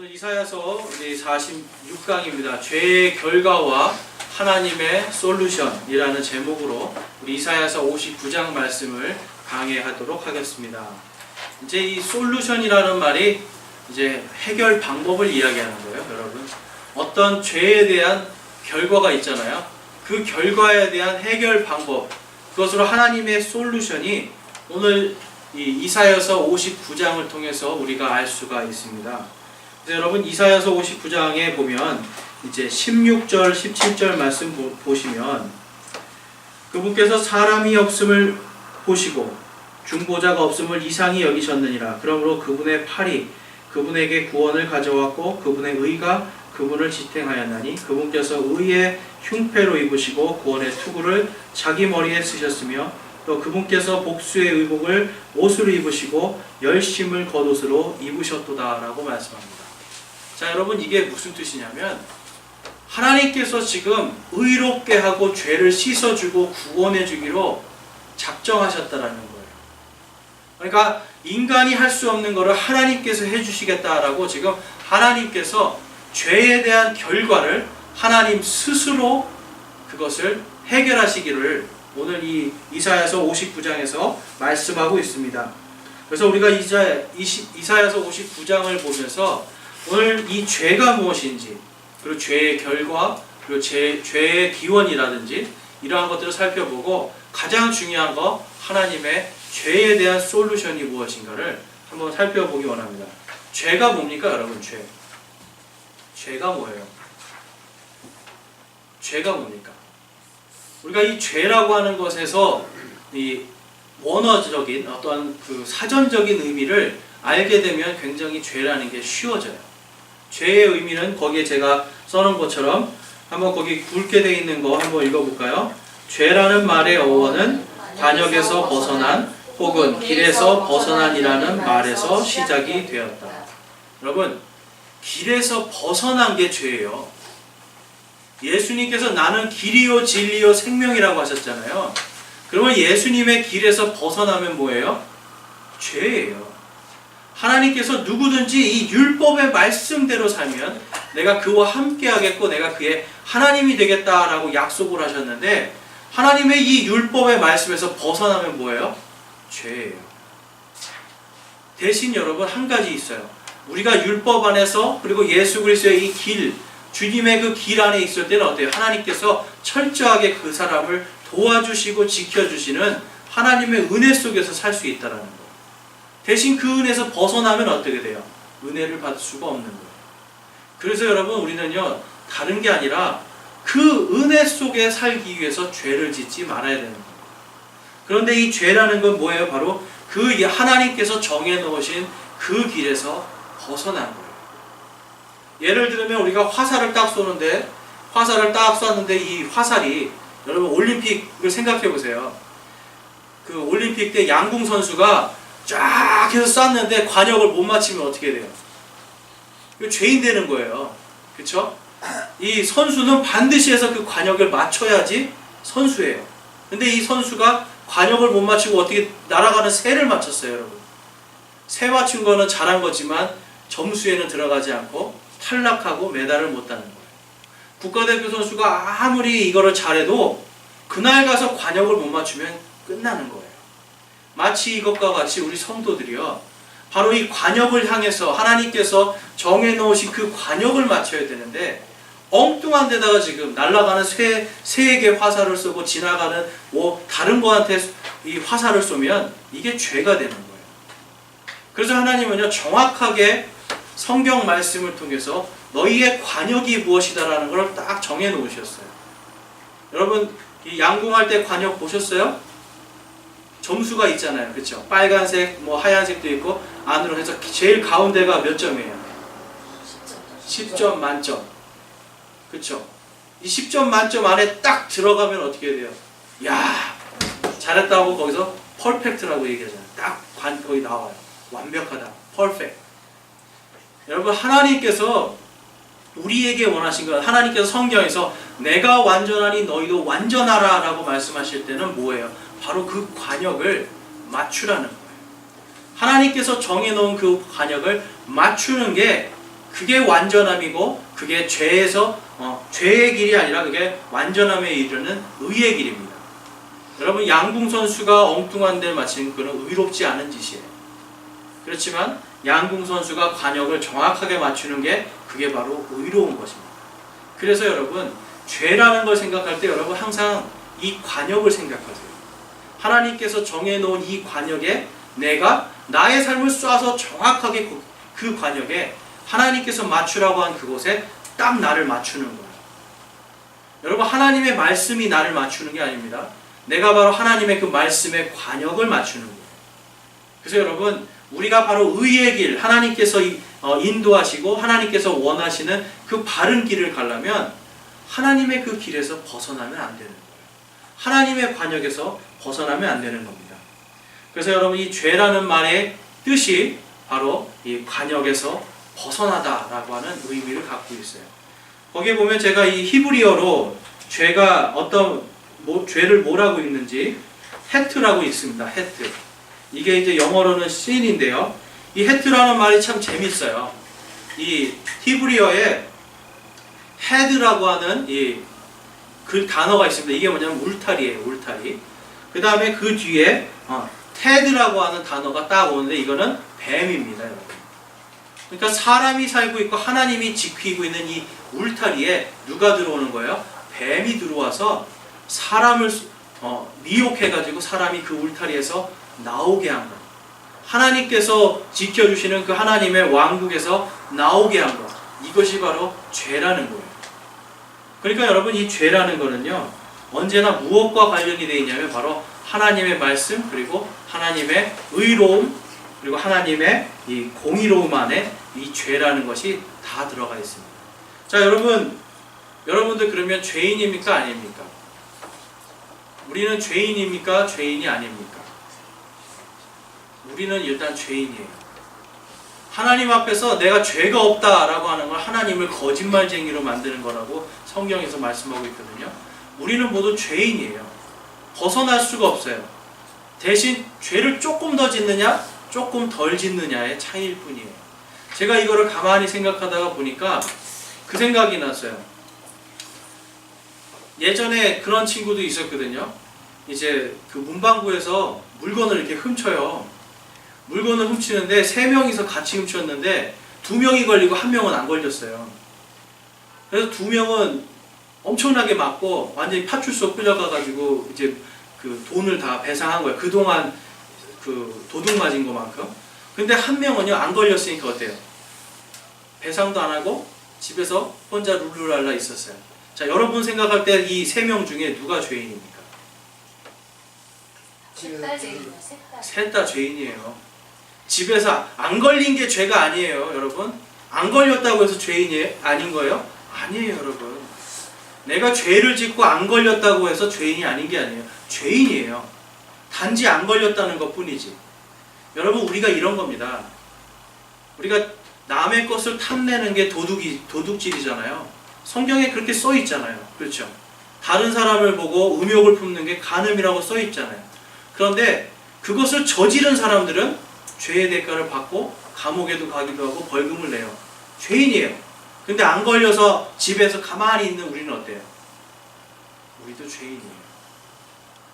오늘 이사야서 46강입니다. 죄의 결과와 하나님의 솔루션이라는 제목으로 우리 이사야서 59장 말씀을 강해하도록 하겠습니다. 이제 이 솔루션이라는 말이 이제 해결 방법을 이야기하는 거예요, 여러분. 어떤 죄에 대한 결과가 있잖아요. 그 결과에 대한 해결 방법, 그것으로 하나님의 솔루션이 오늘 이 이사야서 59장을 통해서 우리가 알 수가 있습니다. 여러분, 이사야서 59장에 보면 이제 16절, 17절 말씀 보시면 그분께서 사람이 없음을 보시고 중보자가 없음을 이상히 여기셨느니라. 그러므로 그분의 팔이 그분에게 구원을 가져왔고 그분의 의가 그분을 지탱하였나니 그분께서 의의 흉패로 입으시고 구원의 투구를 자기 머리에 쓰셨으며 또 그분께서 복수의 의복을 옷으로 입으시고 열심을 겉옷으로 입으셨도다 라고 말씀합니다. 자, 여러분, 이게 무슨 뜻이냐면 하나님께서 지금 의롭게 하고 죄를 씻어주고 구원해주기로 작정하셨다라는 거예요. 그러니까 인간이 할 수 없는 것을 하나님께서 해주시겠다라고 지금 하나님께서 죄에 대한 결과를 하나님 스스로 그것을 해결하시기를 오늘 이 이사야서 59장에서 말씀하고 있습니다. 그래서 우리가 이사야서 59장을 보면서 오늘 이 죄가 무엇인지, 그리고 죄의 결과, 그리고 죄의 기원이라든지 이러한 것들을 살펴보고 가장 중요한 거 하나님의 죄에 대한 솔루션이 무엇인가를 한번 살펴보기 원합니다. 죄가 뭡니까, 여러분? 죄가 뭐예요? 죄가 뭡니까? 우리가 이 죄라고 하는 것에서 이 원어적인 어떤 그 사전적인 의미를 알게 되면 굉장히 죄라는 게 쉬워져요. 죄의 의미는 거기에 제가 써놓은 것처럼 한번 거기 굵게 되어 있는 거 한번 읽어볼까요? 죄라는 말의 어원은 관역에서 벗어난 혹은 길에서 벗어난이라는 말에서 시작이 되었다. 여러분, 길에서 벗어난 게 죄예요. 예수님께서 나는 길이요 진리요 생명이라고 하셨잖아요. 그러면 예수님의 길에서 벗어나면 뭐예요? 죄예요. 하나님께서 누구든지 이 율법의 말씀대로 살면 내가 그와 함께 하겠고 내가 그의 하나님이 되겠다라고 약속을 하셨는데 하나님의 이 율법의 말씀에서 벗어나면 뭐예요? 죄예요. 대신 여러분 한 가지 있어요. 우리가 율법 안에서 그리고 예수 그리스도의 이 길, 주님의 그 길 안에 있을 때는 어때요? 하나님께서 철저하게 그 사람을 도와주시고 지켜주시는 하나님의 은혜 속에서 살 수 있다는 거예요. 대신 그 은혜에서 벗어나면 어떻게 돼요? 은혜를 받을 수가 없는 거예요. 그래서 여러분 우리는요, 다른 게 아니라 그 은혜 속에 살기 위해서 죄를 짓지 말아야 되는 거예요. 그런데 이 죄라는 건 뭐예요? 바로 그 하나님께서 정해놓으신 그 길에서 벗어난 거예요. 예를 들면 우리가 화살을 딱 쏘는데 이 화살이 여러분 올림픽을 생각해 보세요. 그 올림픽 때 양궁 선수가 쫙 해서 쐈는데 관역을 못 맞추면 어떻게 돼요? 이거 죄인 되는 거예요. 그렇죠? 이 선수는 반드시 해서 그 관역을 맞춰야지 선수예요. 근데 이 선수가 관역을 못 맞추고 어떻게 날아가는 새를 맞췄어요, 여러분. 새 맞춘 거는 잘한 거지만 점수에는 들어가지 않고 탈락하고 메달을 못 따는 거예요. 국가대표 선수가 아무리 이거를 잘해도 그날 가서 관역을 못 맞추면 끝나는 거예요. 마치 이것과 같이 우리 성도들이요, 바로 이 관역을 향해서 하나님께서 정해놓으신 그 관역을 맞춰야 되는데 엉뚱한 데다가 지금 날아가는 새에게 화살을 쏘고 지나가는 다른 거한테 이 화살을 쏘면 이게 죄가 되는 거예요. 그래서 하나님은요, 정확하게 성경 말씀을 통해서 너희의 관역이 무엇이다라는 걸 딱 정해놓으셨어요. 여러분, 이 양궁할 때 관역 보셨어요? 점수가 있잖아요. 그렇죠? 빨간색, 하얀색도 있고 안으로 해서 제일 가운데가 몇 점이에요? 10점 만점. 그렇죠? 이 10점 만점 안에 딱 들어가면 어떻게 돼요? 야, 잘했다고 거기서 퍼펙트라고 얘기하잖아요. 딱 거기 나와요. 완벽하다. 퍼펙트. 여러분, 하나님께서 우리에게 원하신 건, 하나님께서 성경에서 내가 완전하니 너희도 완전하라 라고 말씀하실 때는 뭐예요? 바로 그 관역을 맞추라는 거예요. 하나님께서 정해놓은 그 관역을 맞추는 게 그게 완전함이고 그게 죄의 길이 아니라 그게 완전함에 이르는 의의 길입니다. 여러분 양궁 선수가 엉뚱한 데를 맞히는 그는 의롭지 않은 짓이에요. 그렇지만 양궁 선수가 관역을 정확하게 맞추는 게 그게 바로 의로운 것입니다. 그래서 여러분 죄라는 걸 생각할 때 여러분 항상 이 관역을 생각하세요. 하나님께서 정해놓은 이 관역에 내가 나의 삶을 쏴서 정확하게 그 관역에 하나님께서 맞추라고 한 그곳에 딱 나를 맞추는 거예요. 여러분 하나님의 말씀이 나를 맞추는 게 아닙니다. 내가 바로 하나님의 그 말씀의 관역을 맞추는 거예요. 그래서 여러분 우리가 바로 의의 길, 하나님께서 인도하시고 하나님께서 원하시는 그 바른 길을 가려면 하나님의 그 길에서 벗어나면 안 되는 거예요. 하나님의 관역에서 벗어나면 안 되는 겁니다. 그래서 여러분 이 죄라는 말의 뜻이 바로 이 관역에서 벗어나다라고 하는 의미를 갖고 있어요. 거기에 보면 제가 이 히브리어로 죄가 죄를 뭐라고 읽는지 헤트라고 있습니다. 헤트. 이게 이제 영어로는 sin인데요. 이 헤트라는 말이 참 재밌어요. 이 히브리어에 head라고 하는 그 단어가 있습니다. 이게 뭐냐면 울타리예요. 울타리. 그 다음에 그 뒤에 테드라고 하는 단어가 딱 오는데 이거는 뱀입니다. 여러분. 그러니까 사람이 살고 있고 하나님이 지키고 있는 이 울타리에 누가 들어오는 거예요? 뱀이 들어와서 사람을 미혹해가지고 사람이 그 울타리에서 나오게 한 것. 하나님께서 지켜주시는 그 하나님의 왕국에서 나오게 한 것. 이것이 바로 죄라는 거예요. 그러니까 여러분 이 죄라는 거는요 언제나 무엇과 관련이 되어 있냐면 바로 하나님의 말씀 그리고 하나님의 의로움 그리고 하나님의 이 공의로움 안에 이 죄라는 것이 다 들어가 있습니다. 자 여러분들 그러면 죄인입니까 아닙니까? 우리는 죄인입니까 죄인이 아닙니까? 우리는 일단 죄인이에요. 하나님 앞에서 내가 죄가 없다라고 하는 걸 하나님을 거짓말쟁이로 만드는 거라고 성경에서 말씀하고 있거든요. 우리는 모두 죄인이에요. 벗어날 수가 없어요. 대신 죄를 조금 더 짓느냐 조금 덜 짓느냐의 차이일 뿐이에요. 제가 이거를 가만히 생각하다가 보니까 그 생각이 났어요. 예전에 그런 친구도 있었거든요. 이제 그 문방구에서 물건을 이렇게 훔쳐요. 물건을 훔치는데 3명이서 같이 훔쳤는데 2명이 걸리고 1명은 안 걸렸어요. 그래서 2명은 엄청나게 맞고 완전히 파출소 끌려가가지고 이제 그 돈을 다 배상한 거예요. 그동안 그 도둑 맞은 것만큼. 근데 1명은요 안 걸렸으니까 어때요? 배상도 안 하고 집에서 혼자 룰루랄라 있었어요. 자 여러분 생각할 때 이 3명 중에 누가 죄인입니까? 셋 다 죄인이에요. 집에서 안 걸린 게 죄가 아니에요, 여러분. 안 걸렸다고 해서 죄인이 아닌 거예요? 아니에요, 여러분. 내가 죄를 짓고 안 걸렸다고 해서 죄인이 아닌 게 아니에요. 죄인이에요. 단지 안 걸렸다는 것 뿐이지. 여러분, 우리가 이런 겁니다. 우리가 남의 것을 탐내는 게 도둑질이잖아요. 성경에 그렇게 써 있잖아요. 그렇죠? 다른 사람을 보고 음욕을 품는 게 간음이라고 써 있잖아요. 그런데 그것을 저지른 사람들은 죄의 대가를 받고 감옥에도 가기도 하고 벌금을 내요. 죄인이에요. 근데 안 걸려서 집에서 가만히 있는 우리는 어때요? 우리도 죄인이에요.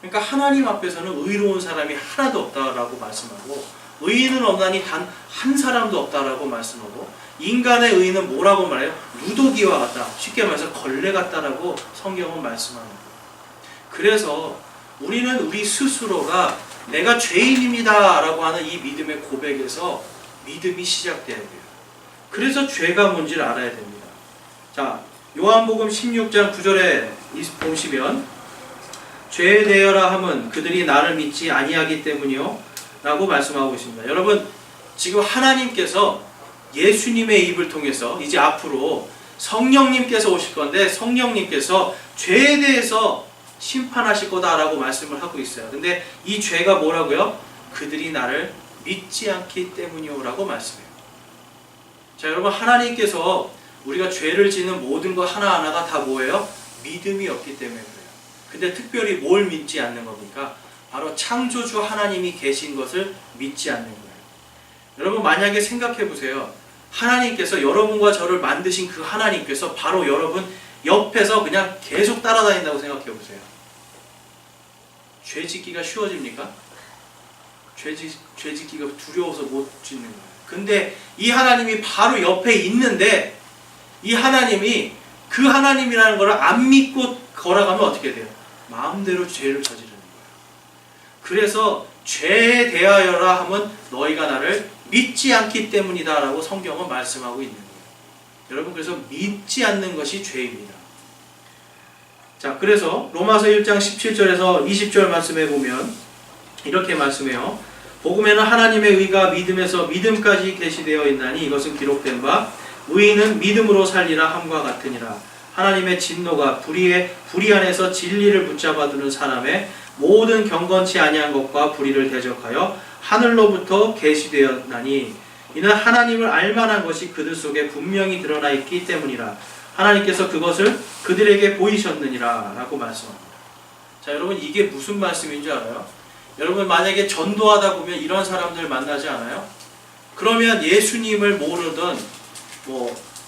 그러니까 하나님 앞에서는 의로운 사람이 하나도 없다라고 말씀하고 의인은 없나니 단 한 사람도 없다라고 말씀하고 인간의 의인은 뭐라고 말해요? 누더기와 같다. 쉽게 말해서 걸레 같다라고 성경은 말씀하는 거예요. 그래서 우리는 우리 스스로가 내가 죄인입니다 라고 하는 이 믿음의 고백에서 믿음이 시작돼야 돼요. 그래서 죄가 뭔지를 알아야 됩니다. 자, 요한복음 16장 9절에 보시면 죄에 대하여라 함은 그들이 나를 믿지 아니하기 때문이요 라고 말씀하고 있습니다. 여러분 지금 하나님께서 예수님의 입을 통해서 이제 앞으로 성령님께서 오실 건데 성령님께서 죄에 대해서 심판하실 거다라고 말씀을 하고 있어요. 근데 이 죄가 뭐라고요? 그들이 나를 믿지 않기 때문이요 라고 말씀해요. 자 여러분 하나님께서 우리가 죄를 짓는 모든 것 하나하나가 다 뭐예요? 믿음이 없기 때문에 그래요. 근데 특별히 뭘 믿지 않는 겁니까? 바로 창조주 하나님이 계신 것을 믿지 않는 거예요. 여러분 만약에 생각해 보세요. 하나님께서 여러분과 저를 만드신 그 하나님께서 바로 여러분 옆에서 그냥 계속 따라다닌다고 생각해 보세요. 죄 짓기가 쉬워집니까? 죄 짓기가 두려워서 못 짓는 거예요. 근데 이 하나님이 바로 옆에 있는데 이 하나님이 그 하나님이라는 걸 안 믿고 걸어가면 어떻게 돼요? 마음대로 죄를 저지르는 거예요. 그래서 죄에 대하여라 하면 너희가 나를 믿지 않기 때문이다 라고 성경은 말씀하고 있는 거예요. 여러분, 그래서 믿지 않는 것이 죄입니다. 자, 그래서 로마서 1장 17절에서 20절 말씀해 보면 이렇게 말씀해요. 복음에는 하나님의 의가 믿음에서 믿음까지 계시되어 있나니 이것은 기록된 바 의인은 믿음으로 살리라 함과 같으니라. 하나님의 진노가 불의 안에서 진리를 붙잡아 두는 사람의 모든 경건치 아니한 것과 불의를 대적하여 하늘로부터 계시되었나니 이는 하나님을 알만한 것이 그들 속에 분명히 드러나 있기 때문이라. 하나님께서 그것을 그들에게 보이셨느니라 라고 말씀합니다. 자, 여러분, 이게 무슨 말씀인 줄 알아요? 여러분, 만약에 전도하다 보면 이런 사람들 만나지 않아요? 그러면 예수님을 모르던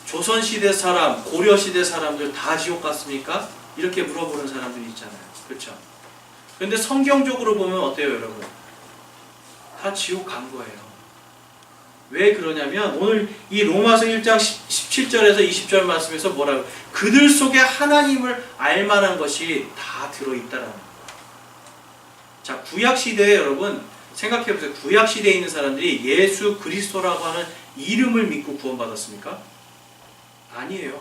조선시대 사람, 고려시대 사람들 다 지옥 갔습니까? 이렇게 물어보는 사람들이 있잖아요. 그렇죠? 근데 성경적으로 보면 어때요, 여러분? 다 지옥 간 거예요. 왜 그러냐면 오늘 이 로마서 1장 17절에서 20절 말씀에서 뭐라고? 그들 속에 하나님을 알만한 것이 다 들어있다라는 거예요. 자, 구약시대에 여러분 생각해보세요. 구약시대에 있는 사람들이 예수 그리스도라고 하는 이름을 믿고 구원받았습니까? 아니에요.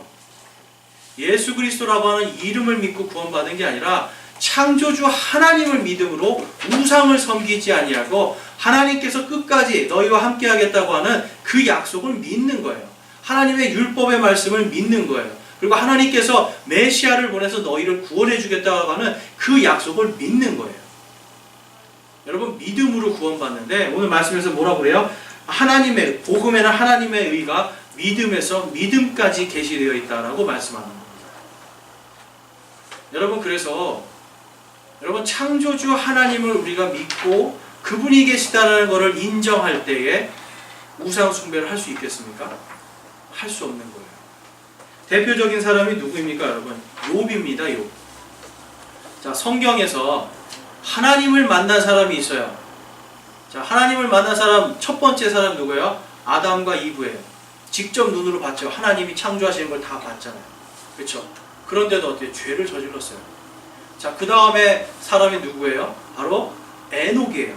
예수 그리스도라고 하는 이름을 믿고 구원받은 게 아니라 창조주 하나님을 믿음으로 우상을 섬기지 아니하고 하나님께서 끝까지 너희와 함께 하겠다고 하는 그 약속을 믿는 거예요. 하나님의 율법의 말씀을 믿는 거예요. 그리고 하나님께서 메시아를 보내서 너희를 구원해 주겠다고 하는 그 약속을 믿는 거예요. 여러분, 믿음으로 구원받는데 오늘 말씀에서 뭐라고 그래요? 하나님의 복음에는 하나님의 의가 믿음에서 믿음까지 계시되어 있다라고 말씀하는 겁니다. 여러분, 그래서 여러분 창조주 하나님을 우리가 믿고 그분이 계시다는 것을 인정할 때에 우상 숭배를 할 수 있겠습니까? 할 수 없는 거예요. 대표적인 사람이 누구입니까, 여러분? 욥입니다, 욥. 자, 성경에서 하나님을 만난 사람이 있어요. 자, 하나님을 만난 사람, 첫 번째 사람 누구예요? 아담과 이브예요. 직접 눈으로 봤죠. 하나님이 창조하시는 걸 다 봤잖아요. 그렇죠? 그런데도 어때요? 죄를 저질렀어요. 자, 그 다음에 사람이 누구예요? 바로 에녹이에요.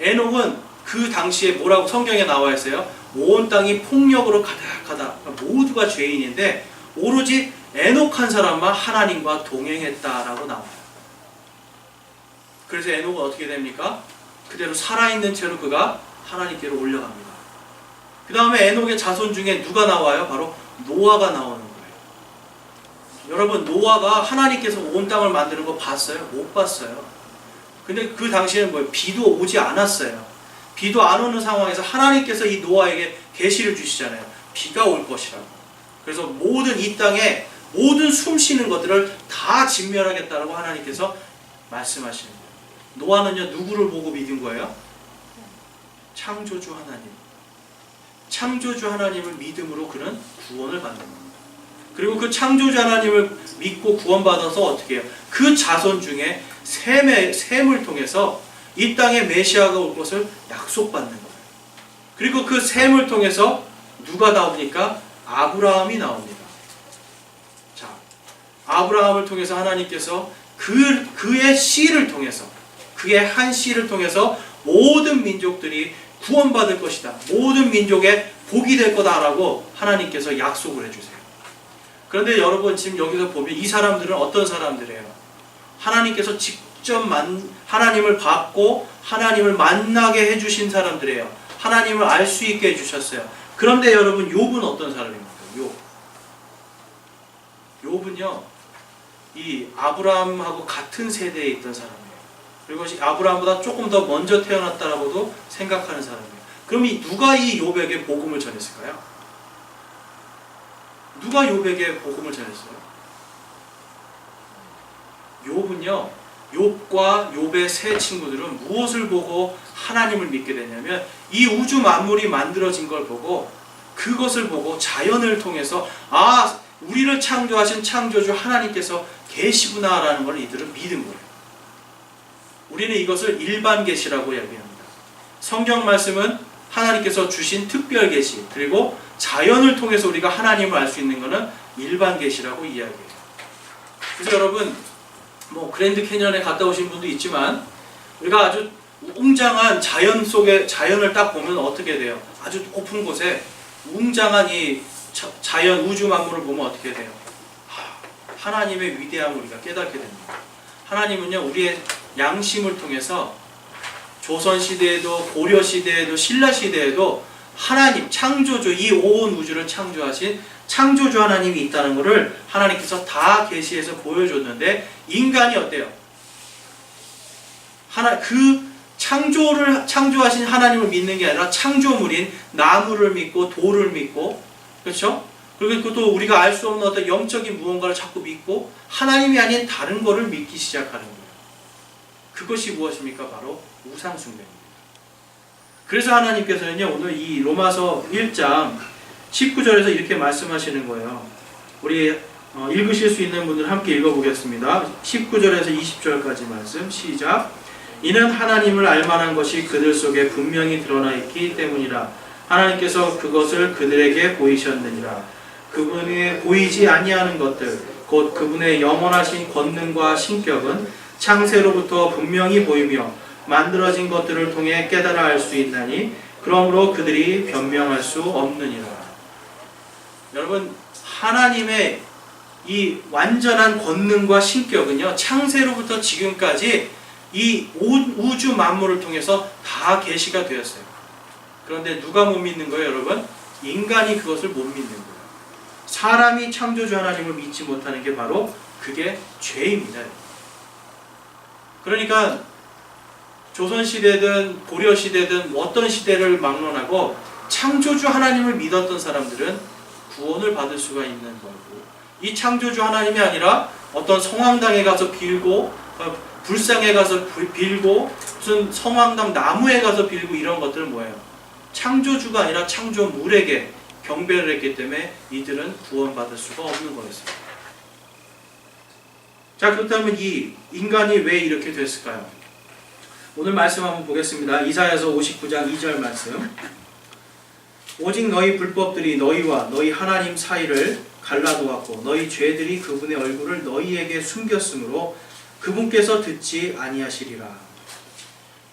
에녹은 그 당시에 뭐라고 성경에 나와 있어요? 온 땅이 폭력으로 가득하다. 모두가 죄인인데 오로지 에녹 한 사람만 하나님과 동행했다라고 나와요. 그래서 에녹은 어떻게 됩니까? 그대로 살아있는 채로 그가 하나님께로 올라갑니다. 그 다음에 에녹의 자손 중에 누가 나와요? 바로 노아가 나오는 거예요. 여러분, 노아가 하나님께서 온 땅을 만드는 거 봤어요? 못 봤어요. 근데 그 당시에는 뭐예요? 비도 오지 않았어요. 비도 안 오는 상황에서 하나님께서 이 노아에게 계시를 주시잖아요. 비가 올 것이라고. 그래서 모든 이 땅에 모든 숨쉬는 것들을 다 진멸하겠다라고 하나님께서 말씀하시는 거예요. 노아는요, 누구를 보고 믿은 거예요? 창조주 하나님. 창조주 하나님을 믿음으로 그는 구원을 받는 겁니다. 그리고 그 창조주 하나님을 믿고 구원받아서 어떻게 해요? 그 자손 중에 셈을 통해서 이 땅에 메시아가 올 것을 약속받는 거예요. 그리고 그 셈을 통해서 누가 나옵니까? 아브라함이 나옵니다. 자, 아브라함을 통해서 하나님께서 그의 씨를 통해서, 그의 한 씨를 통해서 모든 민족들이 구원받을 것이다. 모든 민족의 복이 될 거다라고 하나님께서 약속을 해주세요. 그런데 여러분, 지금 여기서 보면 이 사람들은 어떤 사람들이에요? 하나님께서 직접 하나님을 받고 하나님을 만나게 해주신 사람들이에요. 하나님을 알 수 있게 해주셨어요. 그런데 여러분, 욥은 어떤 사람입니까? 욥은요, 이 아브라함하고 같은 세대에 있던 사람이에요. 그리고 아브라함보다 조금 더 먼저 태어났다라고도 생각하는 사람이에요. 그럼 누가 이 욥에게 복음을 전했을까요? 누가 욥에게 복음을 전했어요? 욥은요, 욥과 욥의 세 친구들은 무엇을 보고 하나님을 믿게 되냐면 이 우주 만물이 만들어진 걸 보고 그것을 보고 자연을 통해서 우리를 창조하신 창조주 하나님께서 계시구나라는 걸 이들은 믿은 거예요. 우리는 이것을 일반 계시라고 이야기합니다. 성경 말씀은 하나님께서 주신 특별 계시, 그리고 자연을 통해서 우리가 하나님을 알 수 있는 것은 일반 계시라고 이야기해요. 그래서 여러분, 그랜드 캐니언에 갔다 오신 분도 있지만, 우리가 아주 웅장한 자연 속에, 자연을 딱 보면 어떻게 돼요? 아주 높은 곳에 웅장한 이 자연, 우주 만물을 보면 어떻게 돼요? 하나님의 위대함을 우리가 깨닫게 됩니다. 하나님은요, 우리의 양심을 통해서 조선시대에도, 고려시대에도, 신라시대에도 하나님, 창조주, 이 온 우주를 창조하신 창조주 하나님이 있다는 것을 하나님께서 다 계시해서 보여줬는데, 인간이 어때요? 그 창조하신 하나님을 믿는 게 아니라 창조물인 나무를 믿고 돌을 믿고, 그렇죠? 그리고 또 우리가 알 수 없는 어떤 영적인 무언가를 자꾸 믿고 하나님이 아닌 다른 거를 믿기 시작하는 거예요. 그것이 무엇입니까? 바로 우상숭배입니다. 그래서 하나님께서는요, 오늘 이 로마서 1장 19절에서 이렇게 말씀하시는 거예요. 우리 읽으실 수 있는 분들 함께 읽어보겠습니다. 19절에서 20절까지 말씀 시작. 이는 하나님을 알만한 것이 그들 속에 분명히 드러나 있기 때문이라. 하나님께서 그것을 그들에게 보이셨느니라. 그분의 보이지 아니하는 것들, 곧 그분의 영원하신 권능과 신격은 창세로부터 분명히 보이며 만들어진 것들을 통해 깨달아 알 수 있나니 그러므로 그들이 변명할 수 없느니라. 여러분, 하나님의 이 완전한 권능과 신격은요, 창세로부터 지금까지 이 우주 만물을 통해서 다 계시가 되었어요. 그런데 누가 못 믿는 거예요, 여러분? 인간이 그것을 못 믿는 거예요. 사람이 창조주 하나님을 믿지 못하는 게 바로 그게 죄입니다. 그러니까 조선시대든 고려시대든 어떤 시대를 막론하고 창조주 하나님을 믿었던 사람들은 구원을 받을 수가 있는 거고, 이 창조주 하나님이 아니라 어떤 성황당에 가서 빌고, 불상에 가서 빌고, 무슨 성황당 나무에 가서 빌고, 이런 것들은 뭐예요? 창조주가 아니라 창조물에게 경배를 했기 때문에 이들은 구원받을 수가 없는 거였습니다. 자, 그렇다면 이 인간이 왜 이렇게 됐을까요? 오늘 말씀 한번 보겠습니다. 이사야서 59장 2절 말씀. 오직 너희 불법들이 너희와 너희 하나님 사이를 갈라놓았고 너희 죄들이 그분의 얼굴을 너희에게 숨겼으므로 그분께서 듣지 아니하시리라.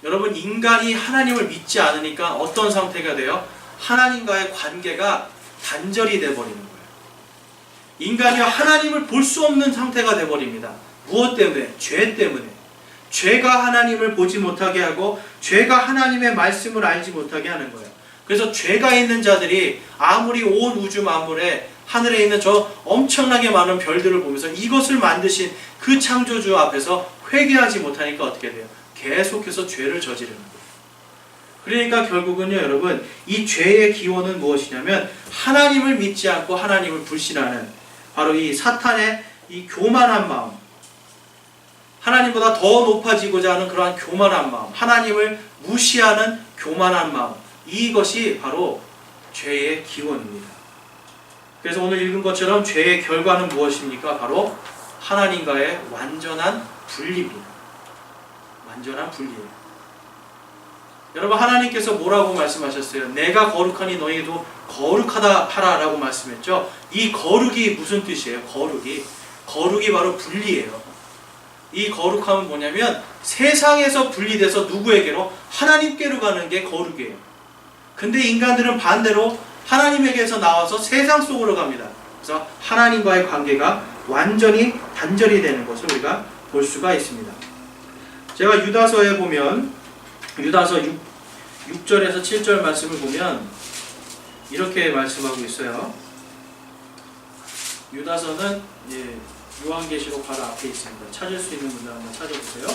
여러분, 인간이 하나님을 믿지 않으니까 어떤 상태가 돼요? 하나님과의 관계가 단절이 되어버리는 거예요. 인간이 하나님을 볼 수 없는 상태가 되어버립니다. 무엇 때문에? 죄 때문에. 죄가 하나님을 보지 못하게 하고 죄가 하나님의 말씀을 알지 못하게 하는 거예요. 그래서 죄가 있는 자들이 아무리 온 우주 만물에 하늘에 있는 저 엄청나게 많은 별들을 보면서 이것을 만드신 그 창조주 앞에서 회개하지 못하니까 어떻게 돼요? 계속해서 죄를 저지르는 거예요. 그러니까 결국은요, 여러분, 이 죄의 기원은 무엇이냐면 하나님을 믿지 않고 하나님을 불신하는 바로 이 사탄의 이 교만한 마음, 하나님보다 더 높아지고자 하는 그러한 교만한 마음, 하나님을 무시하는 교만한 마음, 이것이 바로 죄의 기원입니다. 그래서 오늘 읽은 것처럼 죄의 결과는 무엇입니까? 바로 하나님과의 완전한 분리입니다. 완전한 분리예요. 여러분, 하나님께서 뭐라고 말씀하셨어요? 내가 거룩하니 너희도 거룩하다 하라 라고 말씀했죠. 이 거룩이 무슨 뜻이에요? 거룩이 바로 분리예요. 이 거룩함은 뭐냐면 세상에서 분리돼서 누구에게로? 하나님께로 가는 게 거룩이에요. 근데 인간들은 반대로 하나님에게서 나와서 세상 속으로 갑니다. 그래서 하나님과의 관계가 완전히 단절이 되는 것을 우리가 볼 수가 있습니다. 제가 유다서에 보면 유다서 6절에서 7절 말씀을 보면 이렇게 말씀하고 있어요. 유다서는 요한계시록 바로 앞에 있습니다. 찾을 수 있는 분들 한번 찾아보세요.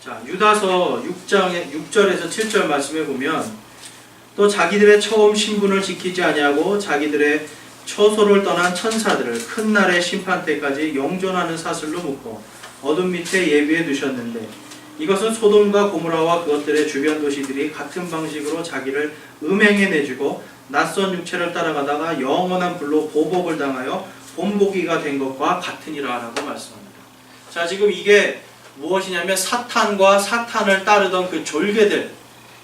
자, 유다서 6절에서 7절 말씀에 보면 또 자기들의 처음 신분을 지키지 아니하고 자기들의 처소를 떠난 천사들을 큰 날의 심판 때까지 영존하는 사슬로 묶고 어둠 밑에 예비해 두셨는데 이것은 소돔과 고모라와 그것들의 주변 도시들이 같은 방식으로 자기를 음행해 내주고 낯선 육체를 따라가다가 영원한 불로 보복을 당하여 본보기가 된 것과 같으니라 라고 말씀합니다. 자, 지금 이게 무엇이냐면 사탄과 사탄을 따르던 그 졸개들,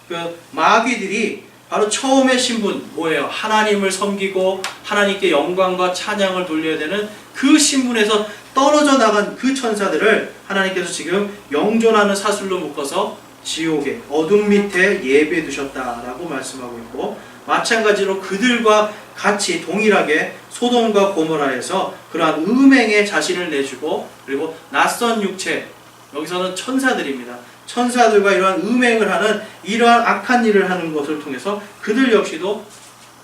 그 마귀들이 바로 처음의 신분 뭐예요? 하나님을 섬기고 하나님께 영광과 찬양을 돌려야 되는 그 신분에서 떨어져 나간 그 천사들을 하나님께서 지금 영존하는 사슬로 묶어서 지옥의 어둠 밑에 예배해 두셨다라고 말씀하고 있고, 마찬가지로 그들과 같이 동일하게 소돔과 고모라에서 그러한 음행에 자신을 내주고, 그리고 낯선 육체, 여기서는 천사들입니다. 천사들과 이러한 음행을 하는 이러한 악한 일을 하는 것을 통해서 그들 역시도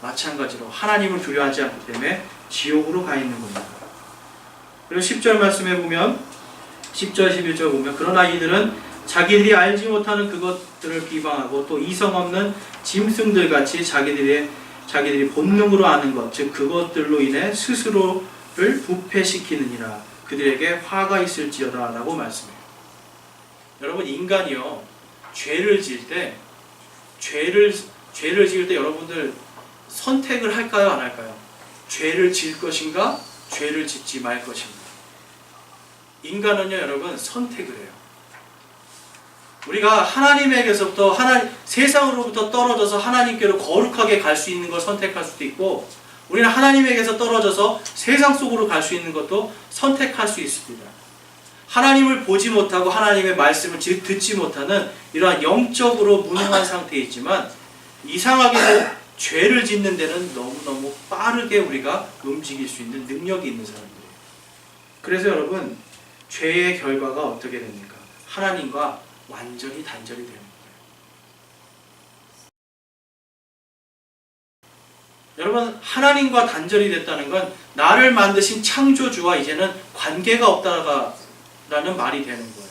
마찬가지로 하나님을 두려워하지 않기 때문에 지옥으로 가 있는 겁니다. 그리고 10절 말씀에 보면 10절 11절 보면 그러나 이들은 자기들이 알지 못하는 그것들을 비방하고 또 이성 없는 짐승들 같이 자기들이 본능으로 아는 것, 즉 그것들로 인해 스스로를 부패시키느니라. 그들에게 화가 있을지어다 라고 말씀해요. 여러분, 인간이요, 죄를 지을 때 여러분들 선택을 할까요, 안 할까요? 죄를 지을 것인가, 죄를 짓지 말 것인가. 인간은요, 여러분, 선택을 해요. 우리가 하나님에게서부터 세상으로부터 떨어져서 하나님께로 거룩하게 갈 수 있는 걸 선택할 수도 있고, 우리는 하나님에게서 떨어져서 세상 속으로 갈 수 있는 것도 선택할 수 있습니다. 하나님을 보지 못하고 하나님의 말씀을 듣지 못하는 이러한 영적으로 무능한 상태에 있지만, 이상하게도 죄를 짓는 데는 너무너무 빠르게 우리가 움직일 수 있는 능력이 있는 사람들이에요. 그래서 여러분, 죄의 결과가 어떻게 됩니까? 하나님과 완전히 단절이 되는 거예요. 여러분, 하나님과 단절이 됐다는 건 나를 만드신 창조주와 이제는 관계가 없다라는 말이 되는 거예요.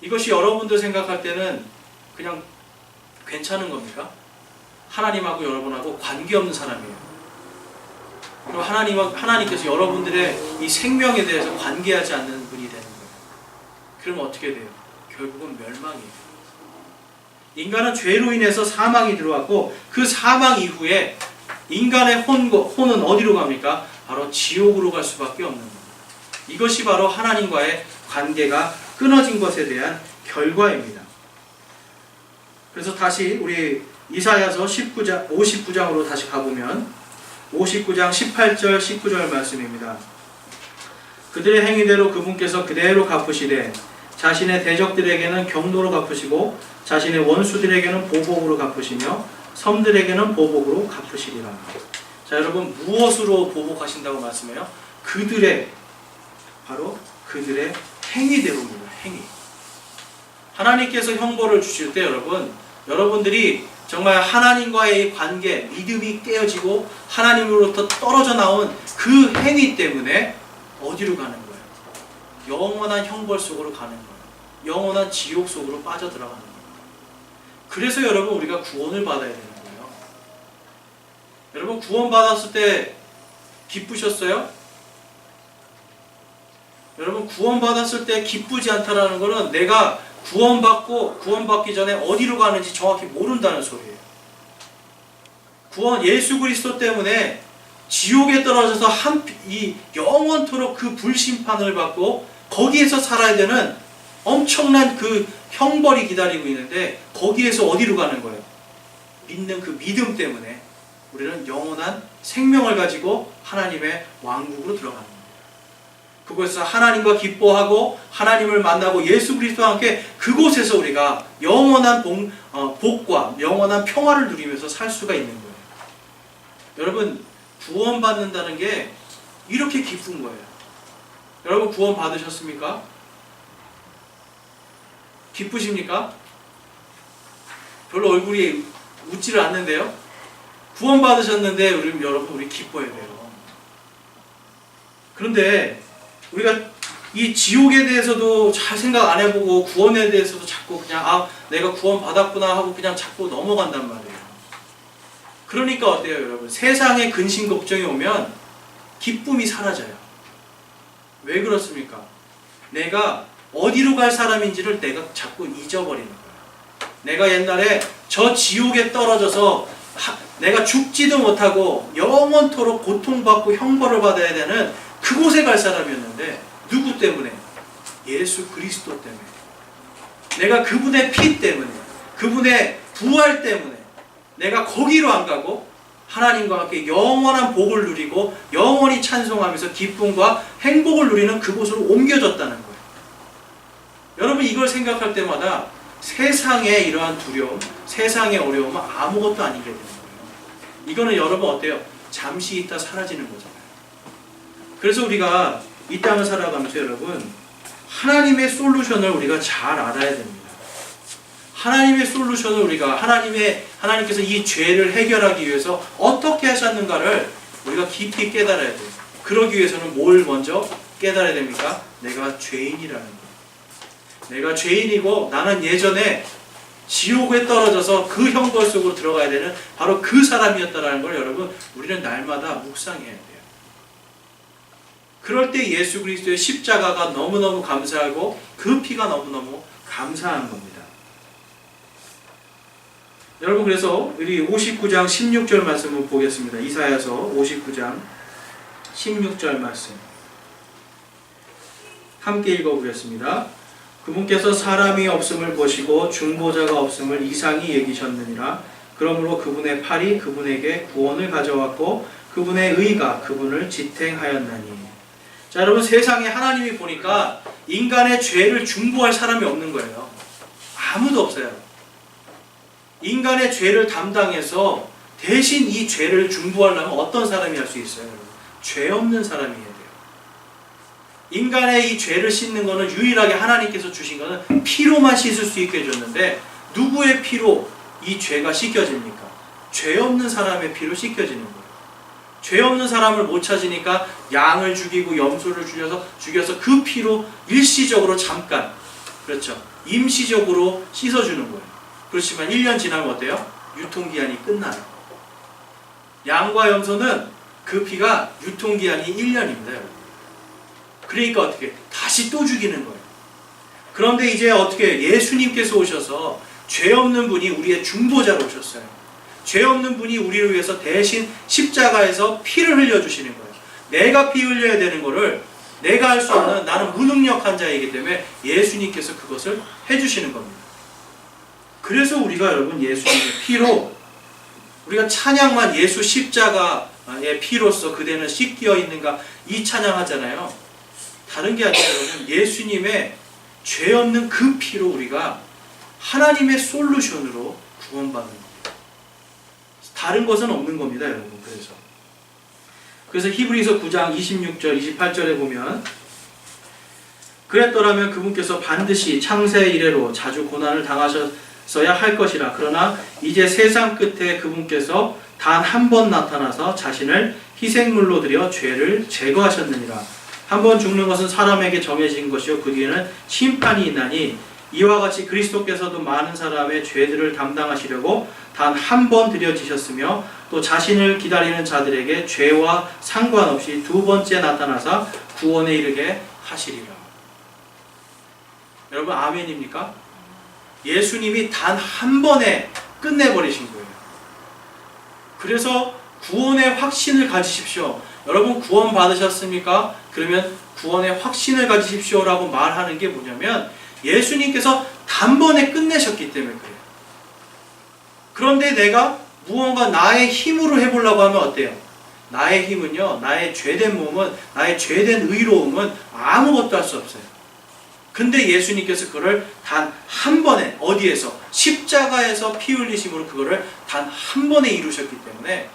이것이 여러분들 생각할 때는 그냥 괜찮은 겁니까? 하나님하고 여러분하고 관계없는 사람이에요. 그리고 하나님께서 여러분들의 이 생명에 대해서 관계하지 않는 분이 되는 거예요. 그러면 어떻게 돼요? 결국은 멸망이에요. 인간은 죄로 인해서 사망이 들어왔고, 그 사망 이후에 인간의 혼은 어디로 갑니까? 바로 지옥으로 갈 수밖에 없는 겁니다. 이것이 바로 하나님과의 관계가 끊어진 것에 대한 결과입니다. 그래서 다시 우리 이사야서 59장으로 다시 가보면 59장 18절 19절 말씀입니다. 그들의 행위대로 그분께서 그대로 갚으시되 자신의 대적들에게는 경노로 갚으시고 자신의 원수들에게는 보복으로 갚으시며 섬들에게는 보복으로 갚으시리라. 자, 여러분, 무엇으로 보복하신다고 말씀해요? 바로 그들의 행위대로입니다. 행위. 하나님께서 형벌을 주실 때 여러분들이 정말 하나님과의 관계, 믿음이 깨어지고 하나님으로부터 떨어져 나온 그 행위 때문에 어디로 가는 거예요? 영원한 형벌 속으로 가는 거예요. 영원한 지옥 속으로 빠져들어가는 거예요. 그래서 여러분, 우리가 구원을 받아야 되는 거예요. 여러분, 구원 받았을 때 기쁘셨어요? 여러분, 구원 받았을 때 기쁘지 않다라는 것은 내가 구원받기 전에 어디로 가는지 정확히 모른다는 소리예요. 예수 그리스도 때문에 지옥에 떨어져서 영원토록 그 불심판을 받고 거기에서 살아야 되는 엄청난 그 형벌이 기다리고 있는데, 거기에서 어디로 가는 거예요? 믿는 그 믿음 때문에 우리는 영원한 생명을 가지고 하나님의 왕국으로 들어가는 거예요. 그곳에서 하나님과 기뻐하고 하나님을 만나고 예수 그리스도와 함께 그곳에서 우리가 영원한 복과 영원한 평화를 누리면서 살 수가 있는 거예요. 여러분, 구원받는다는 게 이렇게 기쁜 거예요. 여러분, 구원 받으셨습니까? 기쁘십니까? 별로 얼굴이 웃지를 않는데요. 구원 받으셨는데 우리 기뻐해야 돼요. 그런데 우리가 이 지옥에 대해서도 잘 생각 안 해보고 구원에 대해서도 자꾸 그냥 내가 구원 받았구나 하고 그냥 자꾸 넘어간단 말이에요. 그러니까 어때요, 여러분? 세상에 근심 걱정이 오면 기쁨이 사라져요. 왜 그렇습니까? 내가 어디로 갈 사람인지를 내가 자꾸 잊어버리는 거예요. 내가 옛날에 저 지옥에 떨어져서 내가 죽지도 못하고 영원토록 고통받고 형벌을 받아야 되는 그곳에 갈 사람이었는데 누구 때문에? 예수 그리스도 때문에. 내가 그분의 피 때문에, 그분의 부활 때문에 내가 거기로 안 가고 하나님과 함께 영원한 복을 누리고 영원히 찬송하면서 기쁨과 행복을 누리는 그곳으로 옮겨졌다는 거예요. 여러분 이걸 생각할 때마다 세상의 이러한 두려움, 세상의 어려움은 아무것도 아니게 되는 거예요. 이거는 여러분 어때요? 잠시 있다 사라지는 거잖아요. 그래서 우리가 이 땅을 살아가면서 여러분 하나님의 솔루션을 우리가 잘 알아야 됩니다. 하나님의 솔루션을 우리가 하나님께서 이 죄를 해결하기 위해서 어떻게 하셨는가를 우리가 깊이 깨달아야 돼요. 그러기 위해서는 뭘 먼저 깨달아야 됩니까? 내가 죄인이라는 거예요. 내가 죄인이고 나는 예전에 지옥에 떨어져서 그 형벌 속으로 들어가야 되는 바로 그 사람이었다는 걸 여러분 우리는 날마다 묵상해야 돼요. 그럴 때 예수 그리스도의 십자가가 너무너무 감사하고 그 피가 너무너무 감사한 겁니다. 여러분 그래서 우리 59장 16절 말씀을 보겠습니다. 이사야서 59장 16절 말씀 함께 읽어보겠습니다. 그분께서 사람이 없음을 보시고 중보자가 없음을 이상히 여기셨느니라. 그러므로 그분의 팔이 그분에게 구원을 가져왔고 그분의 의가 그분을 지탱하였나니. 자 여러분 세상에 하나님이 보니까 인간의 죄를 중보할 사람이 없는 거예요. 아무도 없어요. 인간의 죄를 담당해서 대신 이 죄를 중보하려면 어떤 사람이 할 수 있어요? 죄 없는 사람이 해야 돼요. 인간의 이 죄를 씻는 것은 유일하게 하나님께서 주신 것은 피로만 씻을 수 있게 해줬는데 누구의 피로 이 죄가 씻겨집니까? 죄 없는 사람의 피로 씻겨지는 거예요. 죄 없는 사람을 못 찾으니까 양을 죽이고 염소를 죽여서 그 피로 일시적으로 잠깐, 그렇죠, 임시적으로 씻어주는 거예요. 그렇지만 1년 지나면 어때요? 유통기한이 끝나요. 양과 염소는 그 피가 유통기한이 1년입니다. 그러니까 어떻게? 다시 또 죽이는 거예요. 그런데 이제 어떻게? 예수님께서 오셔서 죄 없는 분이 우리의 중보자로 오셨어요. 죄 없는 분이 우리를 위해서 대신 십자가에서 피를 흘려주시는 거예요. 내가 피 흘려야 되는 거를 내가 할 수 없는 나는 무능력한 자이기 때문에 예수님께서 그것을 해주시는 겁니다. 그래서 우리가 여러분 예수님의 피로 우리가 찬양만 예수 십자가의 피로써 그대는 씻겨 있는가 이 찬양하잖아요. 다른 게 아니라 여러분 예수님의 죄 없는 그 피로 우리가 하나님의 솔루션으로 구원받는 겁니다. 다른 것은 없는 겁니다, 여러분. 그래서 히브리서 9장 26절 28절에 보면 그랬더라면 그분께서 반드시 창세 이래로 자주 고난을 당하셨어야 할 것이라. 그러나 이제 세상 끝에 그분께서 단 한 번 나타나서 자신을 희생물로 드려 죄를 제거하셨느니라. 한 번 죽는 것은 사람에게 정해진 것이요 그 뒤에는 심판이 있나니 이와 같이 그리스도께서도 많은 사람의 죄들을 담당하시려고 단 한 번 드려지셨으며 또 자신을 기다리는 자들에게 죄와 상관없이 두 번째 나타나사 구원에 이르게 하시리라. 여러분 아멘입니까? 예수님이 단 한 번에 끝내버리신 거예요. 그래서 구원의 확신을 가지십시오. 여러분 구원 받으셨습니까? 그러면 구원의 확신을 가지십시오 라고 말하는 게 뭐냐면 예수님께서 단번에 끝내셨기 때문에 그래요. 그런데 내가 무언가 나의 힘으로 해보려고 하면 어때요? 나의 힘은요, 나의 죄된 몸은, 나의 죄된 의로움은 아무것도 할 수 없어요. 근데 예수님께서 그거를 단 한 번에, 어디에서? 십자가에서 피 흘리심으로 그거를 단 한 번에 이루셨기 때문에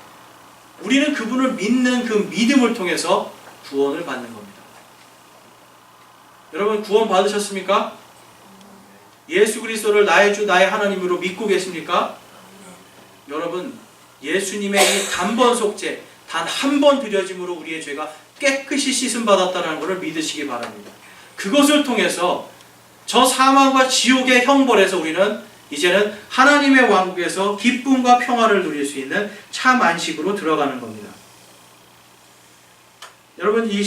우리는 그분을 믿는 그 믿음을 통해서 구원을 받는 겁니다. 여러분 구원 받으셨습니까? 예수 그리스도를 나의 주 나의 하나님으로 믿고 계십니까? 여러분 예수님의 이 단번 속죄, 단 한 번 드려짐으로 우리의 죄가 깨끗이 씻음 받았다는 것을 믿으시기 바랍니다. 그것을 통해서 저 사망과 지옥의 형벌에서 우리는 이제는 하나님의 왕국에서 기쁨과 평화를 누릴 수 있는 참 안식으로 들어가는 겁니다. 여러분 이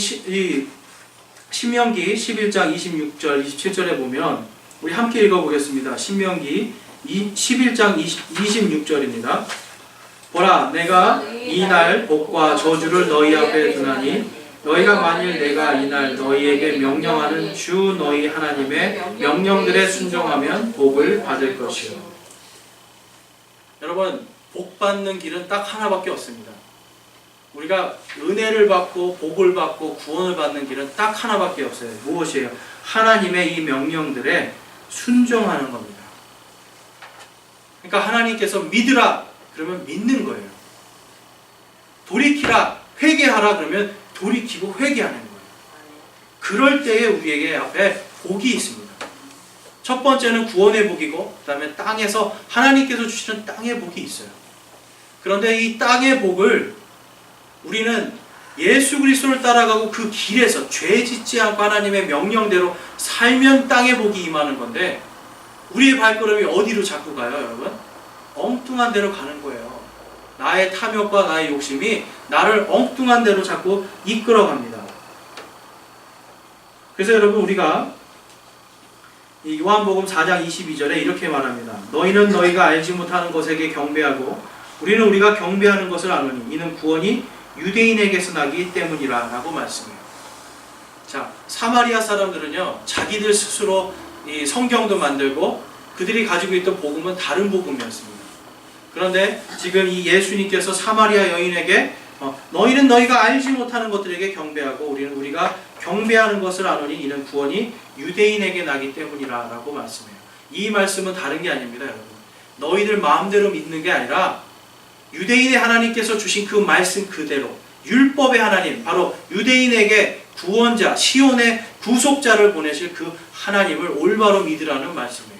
신명기 11장 26절 27절에 보면 우리 함께 읽어보겠습니다. 신명기 11장 26절입니다. 보라 내가 이날 복과 저주를 너희 앞에 두나니 너희가 만일 내가 이날 너희에게 명령하는 주 너희 하나님의 명령들에 순종하면 복을 받을 것이요. 여러분, 복 받는 길은 딱 하나밖에 없습니다. 우리가 은혜를 받고 복을 받고 구원을 받는 길은 딱 하나밖에 없어요. 무엇이에요? 하나님의 이 명령들에 순종하는 겁니다. 그러니까 하나님께서 믿으라 그러면 믿는 거예요. 돌이키라, 회개하라 그러면 돌이키고 회개하는 거예요. 그럴 때에 우리에게 앞에 복이 있습니다. 첫 번째는 구원의 복이고 그 다음에 땅에서 하나님께서 주시는 땅의 복이 있어요. 그런데 이 땅의 복을 우리는 예수 그리스도를 따라가고 그 길에서 죄 짓지 않고 하나님의 명령대로 살면 땅의 복이 임하는 건데 우리의 발걸음이 어디로 자꾸 가요, 여러분? 엉뚱한 데로 가는 거예요. 나의 탐욕과 나의 욕심이 나를 엉뚱한 데로 자꾸 이끌어갑니다. 그래서 여러분 우리가 이 요한복음 4장 22절에 이렇게 말합니다. 너희는 너희가 알지 못하는 것에게 경배하고 우리는 우리가 경배하는 것을 아노니 이는 구원이 유대인에게서 나기 때문이라 라고 말씀해요. 자, 사마리아 사람들은요 자기들 스스로 이 성경도 만들고 그들이 가지고 있던 복음은 다른 복음이었습니다. 그런데 지금 이 예수님께서 사마리아 여인에게 너희는 너희가 알지 못하는 것들에게 경배하고 우리는 우리가 경배하는 것을 아노니 이는 구원이 유대인에게 나기 때문이라 라고 말씀해요. 이 말씀은 다른 게 아닙니다, 여러분. 너희들 마음대로 믿는 게 아니라 유대인의 하나님께서 주신 그 말씀 그대로 율법의 하나님, 바로 유대인에게 구원자, 시온의 구속자를 보내실 그 하나님을 올바로 믿으라는 말씀이에요.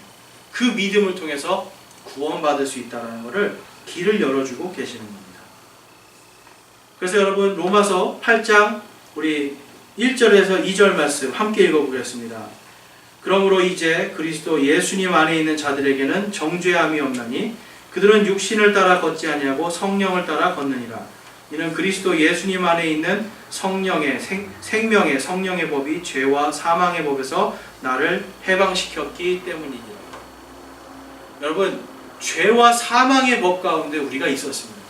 그 믿음을 통해서 구원받을 수 있다는 것을 길을 열어주고 계시는 겁니다. 그래서 여러분 로마서 8장 우리 1절에서 2절 말씀 함께 읽어보겠습니다. 그러므로 이제 그리스도 예수님 안에 있는 자들에게는 정죄함이 없나니 그들은 육신을 따라 걷지 아니하고 성령을 따라 걷느니라. 이는 그리스도 예수님 안에 있는 성령의 생명의 성령의 법이 죄와 사망의 법에서 나를 해방시켰기 때문이니라. 여러분, 죄와 사망의 법 가운데 우리가 있었습니다.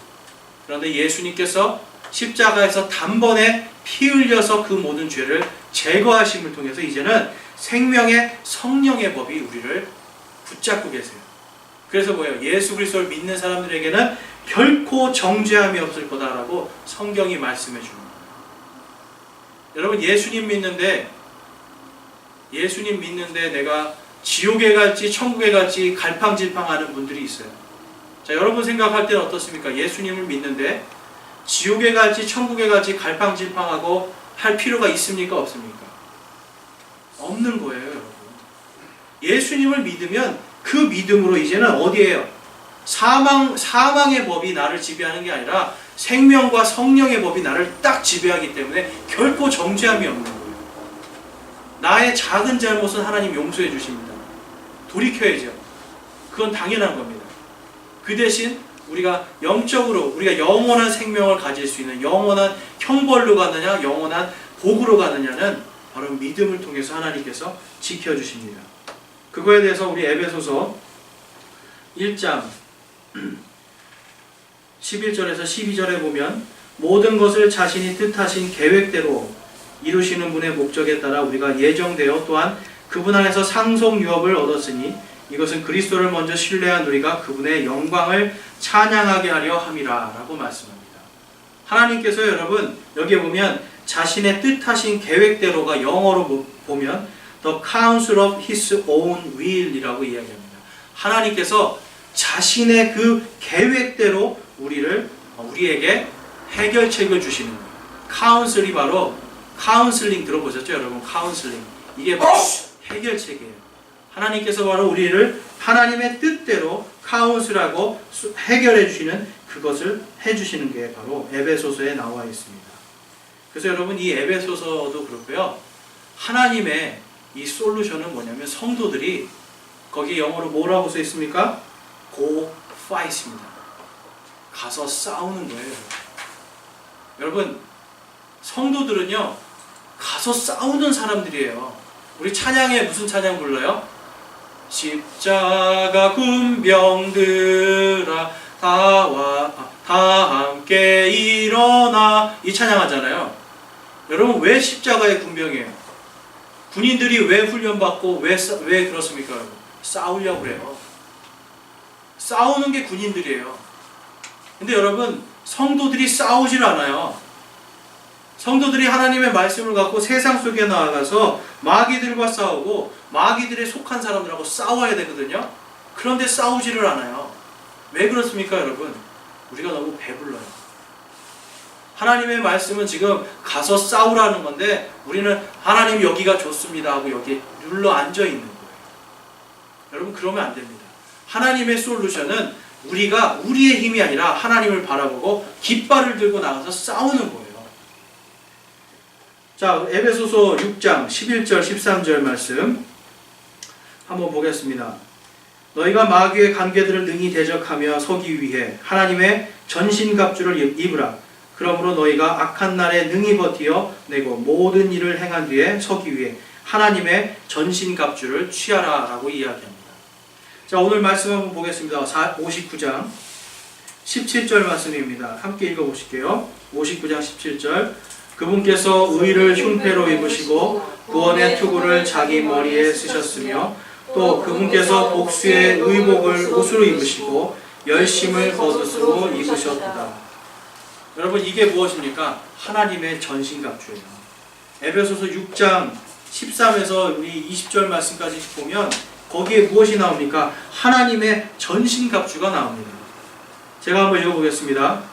그런데 예수님께서 십자가에서 단번에 피 흘려서 그 모든 죄를 제거하심을 통해서 이제는 생명의 성령의 법이 우리를 붙잡고 계세요. 그래서 뭐예요? 예수 그리스도를 믿는 사람들에게는 결코 정죄함이 없을 거다라고 성경이 말씀해 줍니다. 여러분, 예수님 믿는데 내가 지옥에 갈지 천국에 갈지 갈팡질팡하는 분들이 있어요. 자, 여러분 생각할 때는 어떻습니까? 예수님을 믿는데 지옥에 갈지 천국에 갈지 갈팡질팡하고 할 필요가 있습니까? 없습니까? 없는 거예요, 여러분. 예수님을 믿으면 그 믿음으로 이제는 어디에요? 사망의 법이 나를 지배하는 게 아니라 생명과 성령의 법이 나를 딱 지배하기 때문에 결코 정죄함이 없는 거예요. 나의 작은 잘못은 하나님 용서해 주십니다. 돌이켜야죠. 그건 당연한 겁니다. 그 대신 우리가 영적으로 우리가 영원한 생명을 가질 수 있는 영원한 형벌로 가느냐 영원한 복으로 가느냐는 바로 믿음을 통해서 하나님께서 지켜주십니다. 그거에 대해서 우리 에베소서 1장 11절에서 12절에 보면 모든 것을 자신이 뜻하신 계획대로 이루시는 분의 목적에 따라 우리가 예정되어 또한 그분 안에서 상속 유업을 얻었으니 이것은 그리스도를 먼저 신뢰한 우리가 그분의 영광을 찬양하게 하려 함이라 라고 말씀합니다. 하나님께서 여러분 여기에 보면 자신의 뜻하신 계획대로가 영어로 보면 The counsel of his own will 이라고 이야기합니다. 하나님께서 자신의 그 계획대로 우리에게 해결책을 주시는 거예요. 카운슬이 바로 카운슬링 들어보셨죠 여러분? 카운슬링 이게 바로 해결책이에요. 하나님께서 바로 우리를 하나님의 뜻대로 카운슬하고 해결해 주시는 그것을 해주시는 게 바로 에베소서에 나와 있습니다. 그래서 여러분 이 에베소서도 그렇고요. 하나님의 이 솔루션은 뭐냐면 성도들이 거기 영어로 뭐라고 써 있습니까? Go fight입니다. 가서 싸우는 거예요. 여러분 성도들은요 가서 싸우는 사람들이에요. 우리 찬양에 무슨 찬양 불러요? 십자가 군병들아 다 일어나 이 찬양하잖아요. 여러분 왜 십자가의 군병이에요? 군인들이 왜 훈련받고 왜 그렇습니까? 여러분? 싸우려고 그래요. 싸우는 게 군인들이에요. 근데 여러분 성도들이 싸우질 않아요. 성도들이 하나님의 말씀을 갖고 세상 속에 나아가서 마귀들과 싸우고 마귀들에 속한 사람들하고 싸워야 되거든요. 그런데 싸우지를 않아요. 왜 그렇습니까 여러분? 우리가 너무 배불러요. 하나님의 말씀은 지금 가서 싸우라는 건데 우리는 하나님 여기가 좋습니다 하고 여기 눌러 앉아 있는 거예요. 여러분 그러면 안 됩니다. 하나님의 솔루션은 우리가 우리의 힘이 아니라 하나님을 바라보고 깃발을 들고 나가서 싸우는 거예요. 자, 에베소서 6장 11절 13절 말씀 한번 보겠습니다. 너희가 마귀의 관계들을 능히 대적하며 서기 위해 하나님의 전신갑주를 입으라. 그러므로 너희가 악한 날에 능히 버티어 내고 모든 일을 행한 뒤에 서기 위해 하나님의 전신갑주를 취하라 라고 이야기합니다. 자, 오늘 말씀 한번 보겠습니다. 59장 17절 말씀입니다. 함께 읽어보실게요. 59장 17절 그분께서 의를 흉패로 입으시고 구원의 투구를 자기 머리에 쓰셨으며 또 그분께서 복수의 의복을 옷으로 입으시고 열심을 겉옷으로 입으셨다. 여러분 이게 무엇입니까? 하나님의 전신갑주예요. 에베소서 6장 13에서 우리 20절 말씀까지 보면 거기에 무엇이 나옵니까? 하나님의 전신갑주가 나옵니다. 제가 한번 읽어보겠습니다.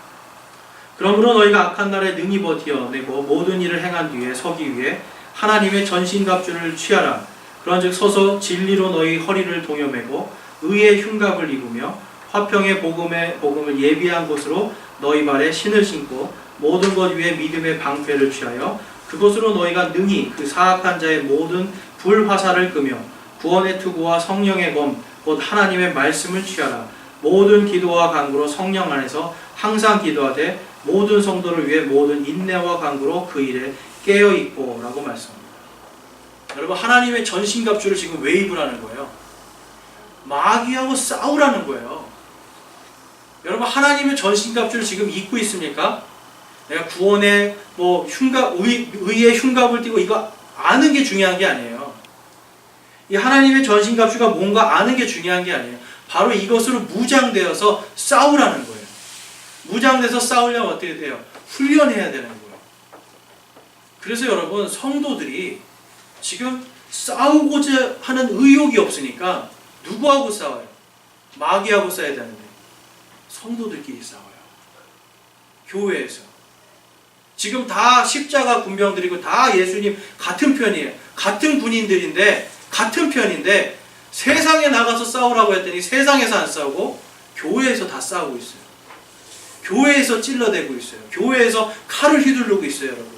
그러므로 너희가 악한 날에 능히 버티어내고 모든 일을 행한 뒤에 서기 위해 하나님의 전신갑주를 취하라. 그런즉 서서 진리로 너희 허리를 동여매고 의의 흉갑을 입으며 화평의 복음을 예비한 곳으로 너희 발에 신을 신고 모든 것 위에 믿음의 방패를 취하여 그것으로 너희가 능히 그 사악한 자의 모든 불화살을 끄며 구원의 투구와 성령의 검 곧 하나님의 말씀을 취하라. 모든 기도와 간구로 성령 안에서 항상 기도하되 모든 성도를 위해 모든 인내와 간구로 그 일에 깨어있고 라고 말씀합니다. 여러분 하나님의 전신갑주를 지금 왜 입으라는 거예요? 마귀하고 싸우라는 거예요. 여러분 하나님의 전신갑주를 지금 입고 있습니까? 내가 구원의 의의 흉갑을 띠고 이거 아는 게 중요한 게 아니에요. 이 하나님의 전신갑주가 뭔가 아는 게 중요한 게 아니에요. 바로 이것으로 무장되어서 싸우라는 거예요. 무장돼서 싸우려면 어떻게 돼요? 훈련해야 되는 거예요. 그래서 여러분 성도들이 지금 싸우고자 하는 의욕이 없으니까 누구하고 싸워요? 마귀하고 싸워야 되는데 성도들끼리 싸워요. 교회에서. 지금 다 십자가 군병들이고 다 예수님 같은 편이에요. 같은 군인들인데 같은 편인데 세상에 나가서 싸우라고 했더니 세상에서 안 싸우고 교회에서 다 싸우고 있어요. 교회에서 찔러대고 있어요. 교회에서 칼을 휘두르고 있어요, 여러분.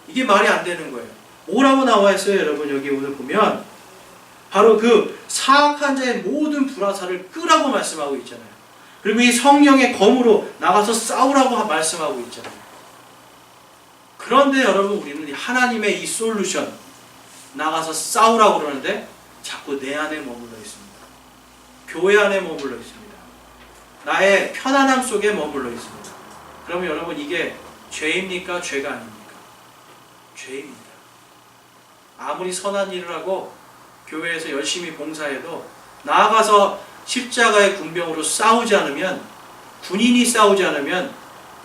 이게 말이 안 되는 거예요. 뭐라고 나와 있어요, 여러분? 여기 오늘 보면 바로 그 사악한 자의 모든 불화살을 끄라고 말씀하고 있잖아요. 그리고 이 성령의 검으로 나가서 싸우라고 말씀하고 있잖아요. 그런데 여러분 우리는 하나님의 이 솔루션 나가서 싸우라고 그러는데 자꾸 내 안에 머물러 있습니다. 교회 안에 머물러 있습니다. 나의 편안함 속에 머물러 있습니다. 그러면 여러분 이게 죄입니까? 죄가 아닙니까? 죄입니다. 아무리 선한 일을 하고 교회에서 열심히 봉사해도 나아가서 십자가의 군병으로 싸우지 않으면, 군인이 싸우지 않으면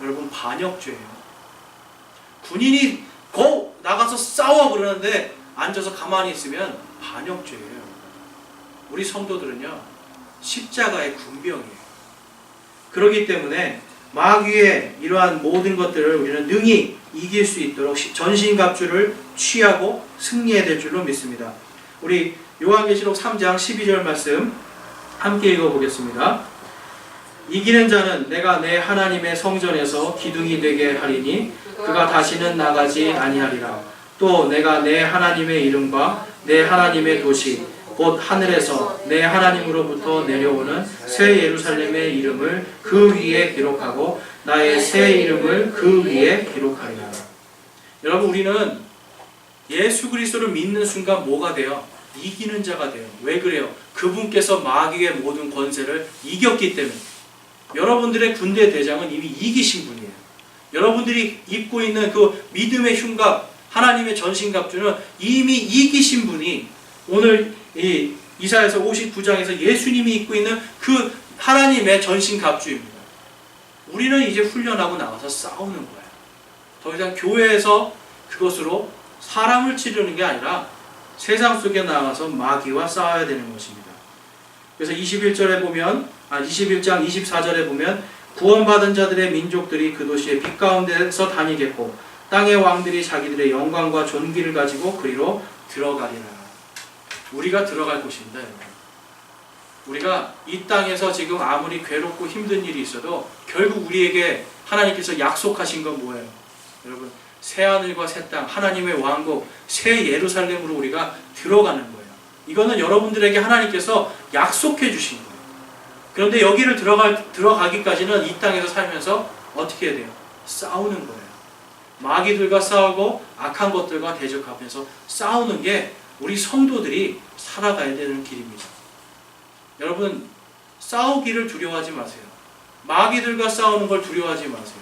여러분 반역죄예요. 군인이 나가서 싸워 그러는데 앉아서 가만히 있으면 반역죄예요. 우리 성도들은요 십자가의 군병이에요. 그렇기 때문에 마귀의 이러한 모든 것들을 우리는 능히 이길 수 있도록 전신갑주를 취하고 승리해야 될 줄로 믿습니다. 우리 요한계시록 3장 12절 말씀 함께 읽어보겠습니다. 이기는 자는 내가 내 하나님의 성전에서 기둥이 되게 하리니 그가 다시는 나가지 아니하리라. 또 내가 내 하나님의 이름과 내 하나님의 도시 곧 하늘에서 내 하나님으로부터 내려오는 새 예루살렘의 이름을 그 위에 기록하고 나의 새 이름을 그 위에 기록하리라. 여러분 우리는 예수 그리스도를 믿는 순간 뭐가 돼요? 이기는 자가 돼요. 왜 그래요? 그분께서 마귀의 모든 권세를 이겼기 때문에. 여러분들의 군대 대장은 이미 이기신 분이에요. 여러분들이 입고 있는 그 믿음의 흉갑, 하나님의 전신갑주는 이미 이기신 분이 오늘 이 이사야서 59장에서 예수님이 입고 있는 그 하나님의 전신갑주입니다. 우리는 이제 훈련하고 나가서 싸우는 거예요. 더 이상 교회에서 그것으로 사람을 치르는 게 아니라 세상 속에 나가서 마귀와 싸워야 되는 것입니다. 그래서 21장 24절에 보면 구원받은 자들의 민족들이 그 도시의 빛 가운데서 다니겠고 땅의 왕들이 자기들의 영광과 존귀를 가지고 그리로 들어가리라. 우리가 들어갈 곳입니다, 여러분. 우리가 이 땅에서 지금 아무리 괴롭고 힘든 일이 있어도 결국 우리에게 하나님께서 약속하신 건 뭐예요? 여러분, 새하늘과 새 땅, 하나님의 왕국, 새 예루살렘으로 우리가 들어가는 거예요. 이거는 여러분들에게 하나님께서 약속해 주신 거예요. 그런데 여기를 들어가기까지는 이 땅에서 살면서 어떻게 해야 돼요? 싸우는 거예요. 마귀들과 싸우고 악한 것들과 대적하면서 싸우는 게 우리 성도들이 살아가야 되는 길입니다. 여러분, 싸우기를 두려워하지 마세요. 마귀들과 싸우는 걸 두려워하지 마세요.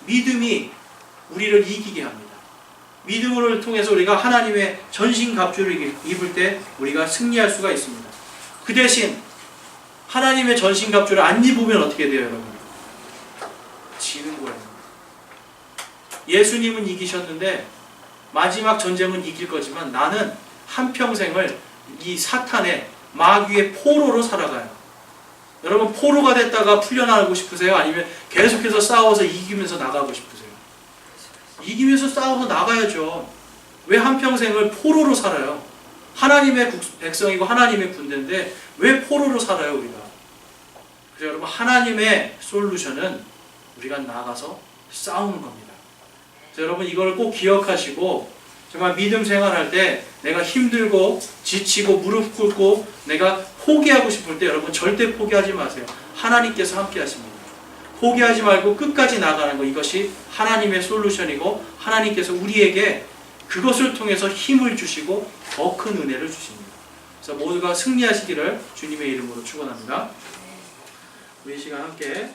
믿음이 우리를 이기게 합니다. 믿음을 통해서 우리가 하나님의 전신갑주를 입을 때 우리가 승리할 수가 있습니다. 그 대신 하나님의 전신갑주를 안 입으면 어떻게 돼요, 여러분? 지는 거예요. 예수님은 이기셨는데 마지막 전쟁은 이길 거지만 나는 한평생을 이 사탄의 마귀의 포로로 살아가요. 여러분, 포로가 됐다가 풀려나가고 싶으세요? 아니면 계속해서 싸워서 이기면서 나가고 싶으세요? 이기면서 싸워서 나가야죠. 왜 한평생을 포로로 살아요? 하나님의 백성이고 하나님의 군대인데 왜 포로로 살아요, 우리가? 그래서 여러분, 하나님의 솔루션은 우리가 나가서 싸우는 겁니다. 그래서 여러분, 이걸 꼭 기억하시고 정말 믿음 생활할 때 내가 힘들고 지치고 무릎 꿇고 내가 포기하고 싶을 때 여러분 절대 포기하지 마세요. 하나님께서 함께 하십니다. 포기하지 말고 끝까지 나가는 것, 이것이 하나님의 솔루션이고 하나님께서 우리에게 그것을 통해서 힘을 주시고 더 큰 은혜를 주십니다. 그래서 모두가 승리하시기를 주님의 이름으로 축원합니다. 우리 이 시간 함께